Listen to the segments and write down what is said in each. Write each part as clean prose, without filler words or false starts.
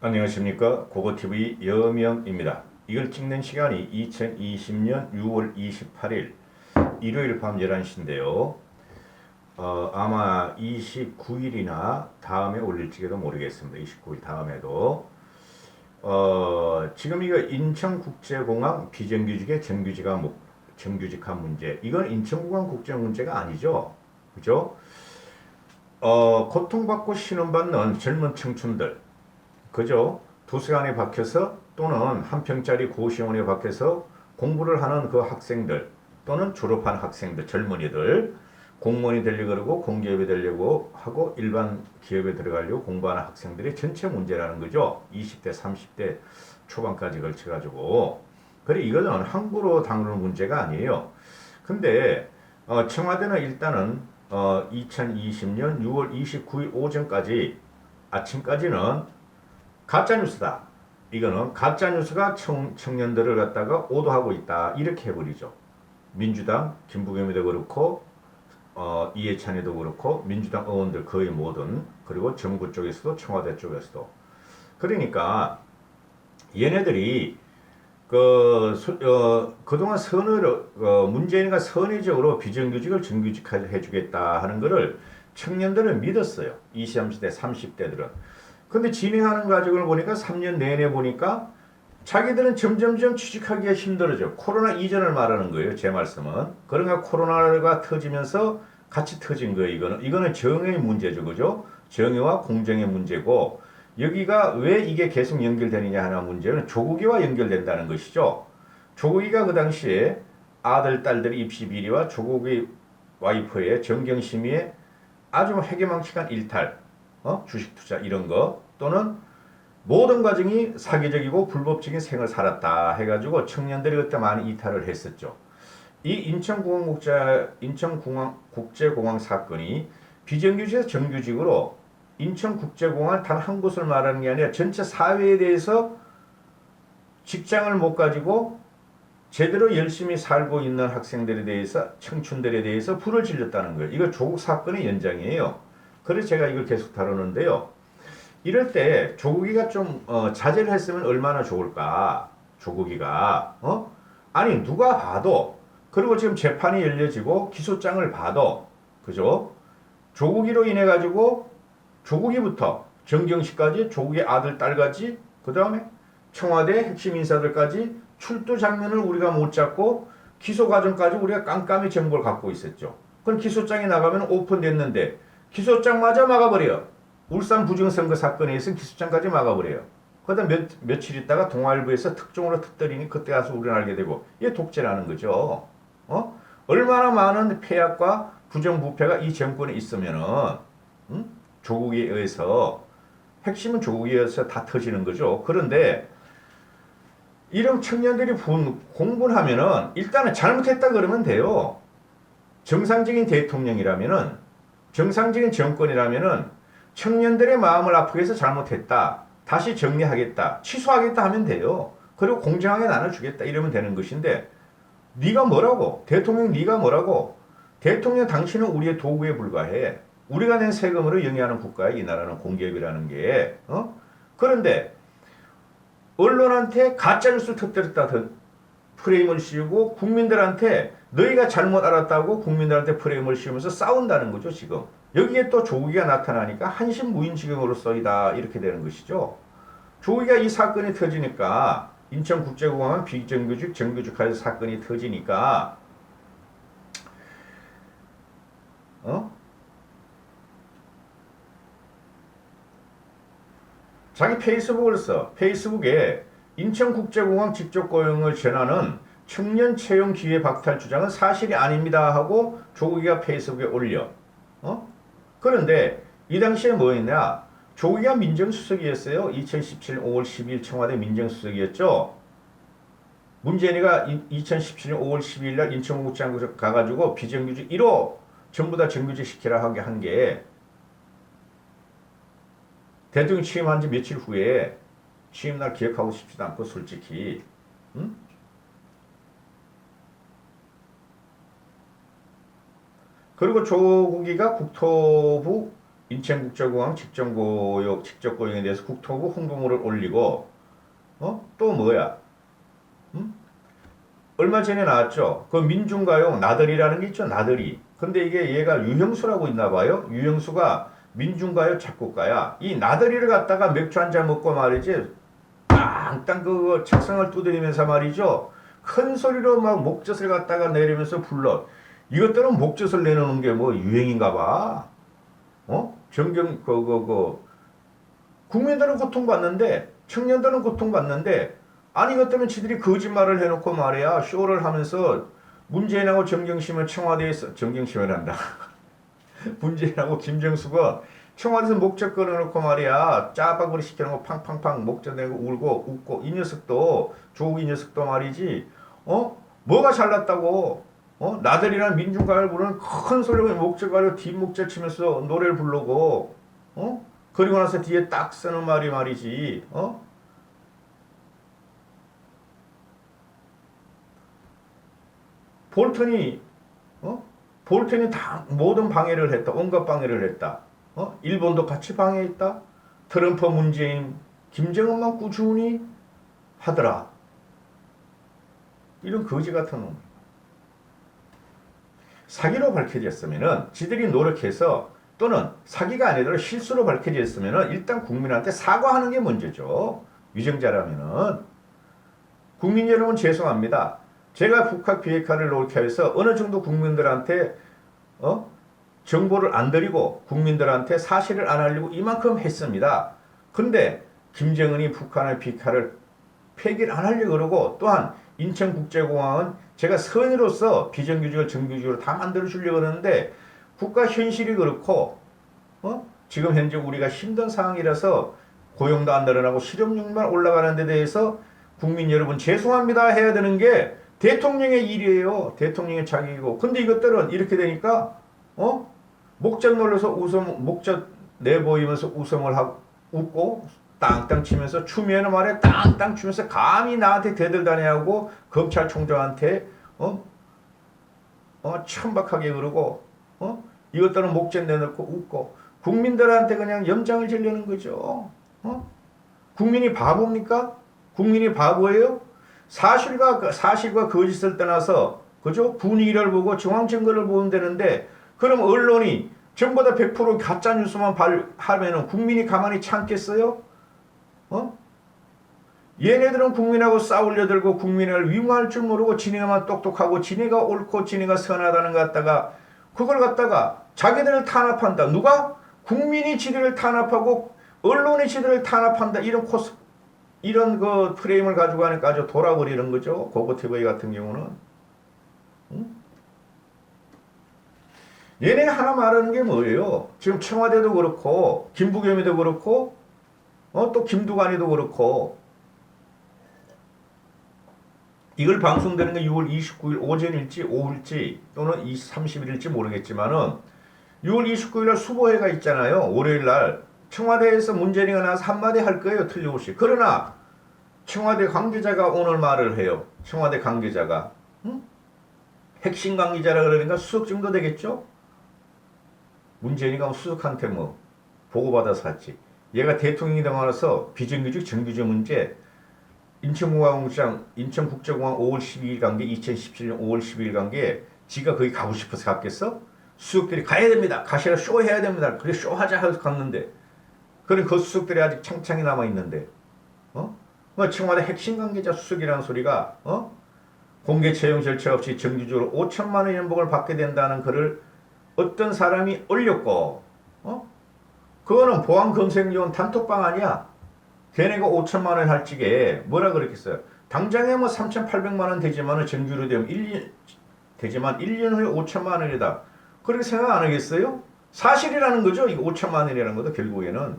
안녕하십니까. 고고TV 여명입니다. 이걸 찍는 시간이 2020년 6월 28일 일요일 밤 11시인데요. 아마 29일이나 다음에 올릴지도 모르겠습니다. 29일 다음에도. 지금 이거 인천국제공항 비정규직의 정규직화 문제. 이건 인천공항 국제 문제가 아니죠. 그죠? 고통받고 신음받는 젊은 청춘들. 그죠? 도서관에 박혀서 또는 한 평짜리 고시원에 박혀서 공부를 하는 그 학생들 또는 졸업한 학생들, 젊은이들 공무원이 되려고 그러고 공기업이 되려고 하고 일반 기업에 들어가려고 공부하는 학생들이 전체 문제라는 거죠. 20대, 30대 초반까지 걸쳐가지고. 그래, 이거는 함부로 다루는 문제가 아니에요. 근데 청와대는 일단은 2020년 6월 29일 오전까지 아침까지는 가짜뉴스다. 이거는 가짜뉴스가 청년들을 갖다가 오도하고 있다. 이렇게 해버리죠. 민주당, 김부겸이도 그렇고, 이해찬이도 그렇고, 민주당 의원들 거의 모든, 그리고 정부 쪽에서도 청와대 쪽에서도. 그러니까, 얘네들이, 그동안 문재인이가 선의적으로 비정규직을 정규직해 주겠다 하는 거를 청년들은 믿었어요. 20, 30대, 30대들은. 근데 진행하는 과정을 보니까 3년 내내 보니까 자기들은 점점점 취직하기가 힘들어져. 코로나 이전을 말하는 거예요. 제 말씀은. 그러니까 코로나가 터지면서 같이 터진 거예요. 이거는 정의의 문제죠. 그죠? 정의와 공정의 문제고 여기가 왜 이게 계속 연결되느냐 하는 문제는 조국이와 연결된다는 것이죠. 조국이가 그 당시에 아들, 딸들이 입시 비리와 조국의 와이프의 정경심의의 아주 해괴망측한 일탈, 주식 투자 이런 거 또는 모든 과정이 사기적이고 불법적인 생을 살았다 해가지고 청년들이 그때 많이 이탈을 했었죠. 이 인천국제공항 사건이 비정규직에서 정규직으로 인천국제공항 단 한 곳을 말하는 게 아니라 전체 사회에 대해서 직장을 못 가지고 제대로 열심히 살고 있는 학생들에 대해서 청춘들에 대해서 불을 질렀다는 거예요. 이거 조국 사건의 연장이에요. 그래서 제가 이걸 계속 다루는데요. 이럴 때 조국이가 좀 자제를 했으면 얼마나 좋을까. 조국이가 아니 누가 봐도 그리고 지금 재판이 열려지고 기소장을 봐도 그죠? 조국이로 인해 가지고 조국이부터 정경식까지 조국의 아들 딸까지 그 다음에 청와대 핵심 인사들까지 출두 장면을 우리가 못 잡고 기소 과정까지 우리가 깜깜이 정보를 갖고 있었죠. 그럼 기소장이 나가면 오픈됐는데 기소장마저 막아버려. 울산 부정선거 사건에 있어 기소장까지 막아버려요. 그러다 며칠 있다가 동아일보에서 특종으로 특더리니 그때 가서 우리는 알게 되고 이게 독재라는 거죠. 얼마나 많은 폐악과 부정부패가 이 정권에 있으면은 조국에 의해서 핵심은 조국에 의해서 다 터지는 거죠. 그런데 이런 청년들이 공부를 하면은 일단은 잘못했다 그러면 돼요. 정상적인 대통령이라면은 정상적인 정권이라면은 청년들의 마음을 아프게 해서 잘못했다. 다시 정리하겠다. 취소하겠다 하면 돼요. 그리고 공정하게 나눠주겠다. 이러면 되는 것인데 네가 뭐라고? 대통령 네가 뭐라고? 대통령 당신은 우리의 도구에 불과해. 우리가 낸 세금으로 영위하는 국가야. 이 나라는 공기업이라는 게. 그런데 언론한테 가짜뉴스 터뜨렸다 프레임을 씌우고 국민들한테 너희가 잘못 알았다고 국민들한테 프레임을 씌우면서 싸운다는 거죠. 지금. 여기에 또 조국이가 나타나니까 한신무인지경으로서이다 이렇게 되는 것이죠. 조국이가 이 사건이 터지니까 인천국제공항은 비정규직 정규직화해서 사건이 터지니까 자기 페이스북을 써. 페이스북에 인천국제공항 직접 고용을 전하는 청년 채용 기회 박탈 주장은 사실이 아닙니다 하고 조국이가 페이스북에 올려. 그런데 이 당시에 뭐였냐? 조국이가 민정수석이었어요. 2017년 5월 12일 청와대 민정수석이었죠. 문재인이가 2017년 5월 12일 날 인천국장으로 가가지고 비정규직 1호 전부 다 정규직 시키라 하게 한 게 대통령 취임한 지 며칠 후에 취임날 기억하고 싶지도 않고 솔직히 그리고 조국이가 국토부 인천국제공항 직접 고용에 대해서 국토부 홍보물을 올리고 또 뭐야? 음? 얼마 전에 나왔죠. 그 민중가요 나들이라는 게 있죠. 나들이. 근데 이게 얘가 유형수라고 있나 봐요. 유형수가 민중가요 작곡가야. 이 나들이를 갖다가 맥주 한 잔 먹고 말이지. 땅땅 그 책상을 두드리면서 말이죠. 큰 소리로 막 목젖을 갖다가 내리면서 불러. 이것들은 목젖을 내놓는 게 뭐 유행인가 봐. 국민들은 고통받는데, 청년들은 고통받는데, 아니 이것들은 지들이 거짓말을 해놓고 말이야. 쇼를 하면서 문재인하고 정경심은 청와대에서, 정경심을 한다. 문재인하고 김정수가 청와대에서 목젖 걸어놓고 말이야. 짜박으로 시켜놓고 팡팡팡 목젖 내고 울고 웃고 이 녀석도, 조국 이 녀석도 말이지. 뭐가 잘났다고. 나들이란 민중가요를 부르는 큰 소리로 목젖 가려 뒷목젖 치면서 노래를 부르고, 그리고 나서 뒤에 딱 쓰는 말이 말이지, 볼턴이, 볼턴이 다 모든 방해를 했다. 온갖 방해를 했다. 일본도 같이 방해했다. 트럼프, 문재인, 김정은만 꾸준히 하더라. 이런 거지 같은 놈. 사기로 밝혀졌으면은 지들이 노력해서 또는 사기가 아니더라도 실수로 밝혀졌으면은 일단 국민한테 사과하는 게 먼저죠. 위정자라면은. 국민 여러분 죄송합니다. 제가 북한 비핵화를 노력해서 어느 정도 국민들한테 정보를 안 드리고 국민들한테 사실을 안 알리고 이만큼 했습니다. 근데 김정은이 북한의 비핵화를 폐기를 안 하려고 그러고 또한 인천국제공항은 제가 선의로서 비정규직을 정규직으로 다 만들어주려고 하는데 국가 현실이 그렇고 지금 현재 우리가 힘든 상황이라서 고용도 안 늘어나고 실업률만 올라가는 데 대해서 국민 여러분 죄송합니다 해야 되는 게 대통령의 일이에요. 대통령의 자격이고. 근데 이것들은 이렇게 되니까 목젖 놀려서 목젖 내보이면서 웃음을 하고 웃고 땅땅 치면서 추미애는 말에 땅땅 치면서 감히 나한테 대들다니하고 검찰총장한테 천박하게 그러고 이것들은 목젖 내놓고 웃고 국민들한테 그냥 염장을 지르는 거죠. 국민이 바보입니까? 국민이 바보예요? 사실과 거짓을 떠나서 그죠? 분위기를 보고 정황 증거를 보면 되는데 그럼 언론이 전부 다 100% 가짜 뉴스만 하면은 국민이 가만히 참겠어요? 얘네들은 국민하고 싸우려 들고 국민을 위임할 줄 모르고 지네만 똑똑하고 지네가 옳고 지네가 선하다는 것 갖다가 그걸 갖다가 자기들을 탄압한다. 누가? 국민이 지들을 탄압하고 언론이 지들을 탄압한다. 이런 그 프레임을 가지고 하니까 아주 돌아버리는 거죠. 고고TV 같은 경우는. 얘네 하나 말하는 게 뭐예요? 지금 청와대도 그렇고 김부겸이도 그렇고 또 김두관이도 그렇고 이걸 방송되는 게 6월 29일 오전일지 오후일지 또는 30일일지 모르겠지만은 6월 29일날 수보회가 있잖아요. 월요일날 청와대에서 문재인이가 나와서 한마디 할 거예요. 틀림없이. 그러나 청와대 관계자가 오늘 말을 해요. 청와대 관계자가. 핵심 관계자라 그러니까 수석 정도 되겠죠? 문재인이가 수석한테 뭐 보고받아서 했지. 얘가 대통령이 되면서 비정규직 정규직 문제 인천국제공항 5월 12일 관계 2017년 5월 12일 관계 지가 거기 가고 싶어서 갔겠어? 수석들이 가야 됩니다. 가시라 쇼 해야 됩니다. 그래 쇼 하자 해서 갔는데 그런 그 수석들이 아직 창창이 남아 있는데 청와대 핵심 관계자 수석이라는 소리가 공개 채용 절차 없이 정규직으로 5천만 원 연봉을 받게 된다는 글을 어떤 사람이 올렸고 그거는 보안검색용 단톡방 아니야. 걔네가 5천만 원 할 적에 뭐라 그랬겠어요. 당장에 뭐 3,800만 원 되지만은 정규로 되면 1년 되지만 1년 후에 5천만 원이다. 그렇게 생각 안 하겠어요? 사실이라는 거죠. 이거 5천만 원이라는 것도 결국에는.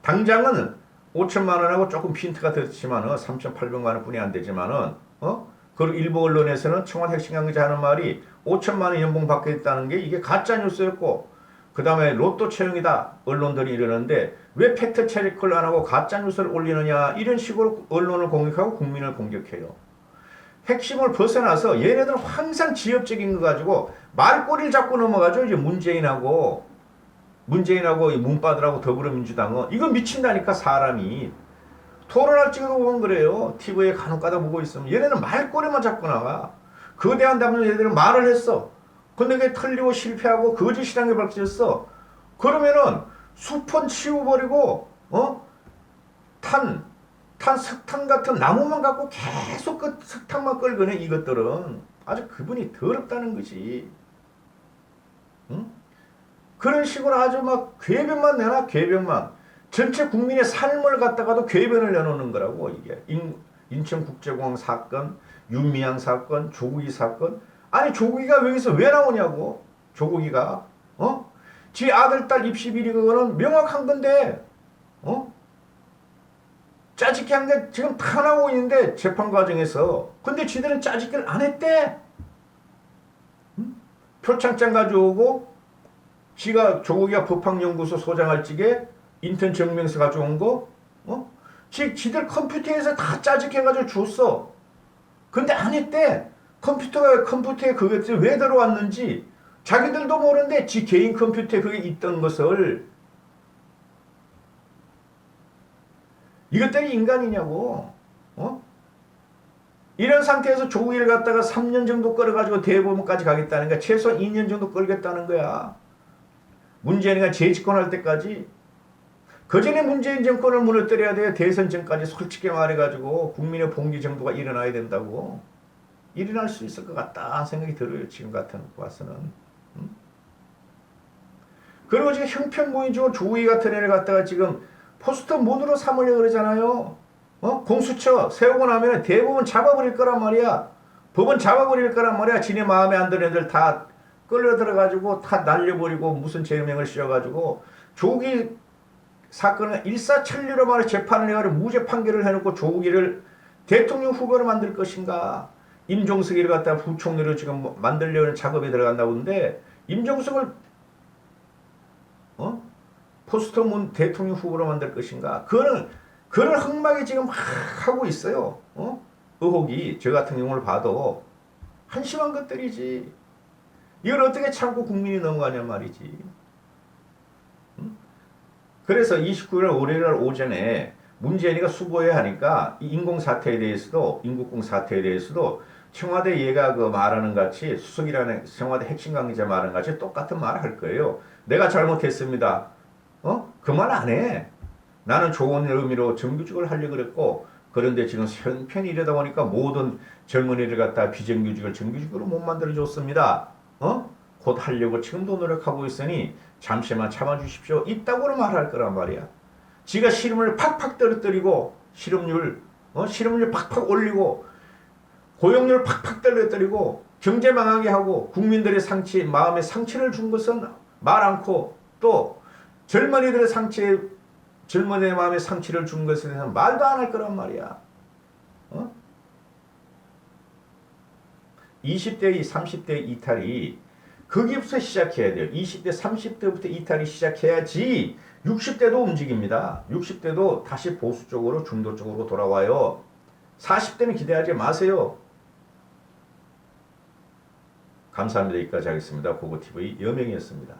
당장은 5천만 원하고 조금 핀트가 됐지만은 3,800만 원뿐이 안 되지만은 그리고 일부 언론에서는 청와대 핵심 관계자 하는 말이 5천만 원 연봉 받겠다는 게 이게 가짜 뉴스였고 그 다음에 로또 채용이다 언론들이 이러는데 왜 팩트 체크를 안 하고 가짜 뉴스를 올리느냐 이런 식으로 언론을 공격하고 국민을 공격해요. 핵심을 벗어나서 얘네들은 항상 지역적인 거 가지고 말꼬리를 잡고 넘어가죠. 이제 문재인하고 문재인하고 문바들하고 더불어민주당은 이거 미친다니까 사람이. 토론할 찍어도 보면 그래요. TV에 간혹가다 보고 있으면 얘네는 말꼬리만 잡고 나가. 거대한 답변을 얘들은 말을 했어. 근데 그게 틀리고 실패하고 거짓이란 게 밝혀졌어. 그러면은 숲은 치워버리고 석탄 같은 나무만 갖고 계속 그 석탄만 끌거네. 이것들은 아주 그분이 더럽다는 거지. 응? 그런 식으로 아주 막 궤변만 내놔. 궤변만. 전체 국민의 삶을 갖다가도 궤변을 내놓는 거라고. 이게 인천국제공항 사건, 윤미향 사건, 조국이 사건. 아니 조국이가 여기서 왜 나오냐고. 조국이가 지 아들 딸 입시 비리 그거는 명확한 건데 짜집기 한 게 지금 다 나오고 있는데 재판 과정에서. 근데 지들은 짜집기를 안 했대. 표창장 가져오고 지가 조국이가 법학연구소 소장할 적에 인턴 증명서 가져온 거 지들 컴퓨터에서 다 짜집해가지고 줬어. 근데 안 했대. 컴퓨터에 그것이 왜 들어왔는지 자기들도 모르는데 지 개인 컴퓨터에 그게 있던 것을. 이것들이 인간이냐고. 이런 상태에서 조국이를 갖다가 3년 정도 끌어가지고 대법원까지 가겠다는 거야. 최소한 2년 정도 끌겠다는 거야. 문재인이가 재집권할 때까지. 그전에 문재인 정권을 무너뜨려야 돼요. 대선 전까지 솔직히 말해가지고 국민의 봉기 정도가 일어나야 된다고. 일어날 수 있을 것 같다 생각이 들어요. 지금 같은 와서는. 그리고 지금 형편무인적으로 조국이 같은 애를 갖다가 지금 포스터 문으로 삼으려고 그러잖아요. 공수처 세우고 나면 대부분 잡아버릴 거란 말이야. 법은 잡아버릴 거란 말이야. 지네 마음에 안 드는 애들 다 끌려들어가지고 다 날려버리고 무슨 죄명을 씌워가지고. 조국이 사건은 일사천리로 말해 재판을 해가지고 무죄 판결을 해놓고 조국이를 대통령 후보로 만들 것인가. 임종석이를 갖다 부총리로 지금 만들려는 작업에 들어간다고 하는데 임종석을 포스터 문 대통령 후보로 만들 것인가. 그런 흑막이 지금 막 하고 있어요. 의혹이 저 같은 경우를 봐도 한심한 것들이지. 이걸 어떻게 참고 국민이 넘어가냔 말이지. 그래서 29일 월요일 오전에 문재인이가 수보해야 하니까 이 인공사태에 대해서도 인국공 사태에 대해서도 청와대 얘가 그 말하는 같이 수석이라는 청와대 핵심 관계자 말하는 같이 똑같은 말을 할 거예요. 내가 잘못했습니다. 그 말 안 해. 나는 좋은 의미로 정규직을 하려고 그랬고 그런데 지금 형편이 이러다 보니까 모든 젊은이를 갖다 비정규직을 정규직으로 못 만들어줬습니다. 곧 하려고 지금도 노력하고 있으니 잠시만 참아주십시오. 이따구로 말할 거란 말이야. 지가 실업률 팍팍 떨어뜨리고 실업률 팍팍 올리고 고용률 팍팍 떨어뜨리고 경제 망하게 하고 국민들의 마음에 상처를 준 것은 말 않고 또 젊은이들의 젊은이의 마음에 상처를 준 것에 대해서는 말도 안 할 거란 말이야. 20대, 30대 이탈이 거기부터 시작해야 돼요. 20대, 30대부터 이탈이 시작해야지 60대도 움직입니다. 60대도 다시 보수 쪽으로 중도 쪽으로 돌아와요. 40대는 기대하지 마세요. 감사합니다. 여기까지 하겠습니다. 고고TV 여명이었습니다.